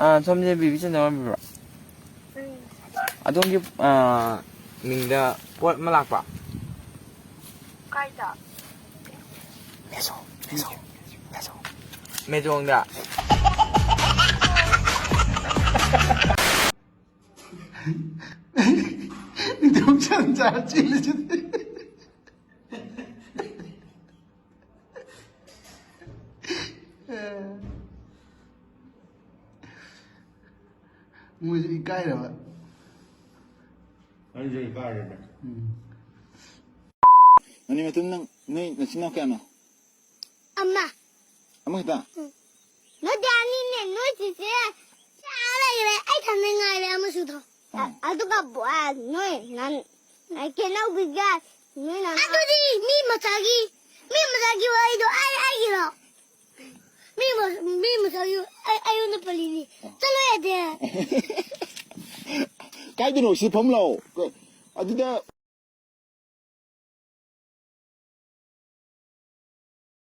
ꯁꯣꯝꯁꯦ ꯕꯤꯕꯤ ꯆꯟꯗ꯭ꯔ ꯑꯣꯏꯕꯤꯕ꯭ꯔꯣ? ꯑꯗꯣꯝꯒꯤ ꯃꯤꯡꯗ ꯄꯣꯠ ꯑꯃ ꯂꯥꯛꯄ? ꯀꯥꯏꯗ? ꯃꯦꯖꯣꯡꯗ. 동창 잘 찔러주네. 뭐 이 까이라. 아니 저기 가야 돼. 아니면 좀 너희 친구 께나? 엄마. 아무것도. 너 대안이네. 너 진짜 잘하기래. 아이 담는 거야 아무수도. 아두가 뭐야? 난 걔나 우리가 너는 아두지 미모자기 와이도 아이기로. 미모자기 아이오는 빨리니. 잘라야 돼. 까이드노 시범로. 그 어디다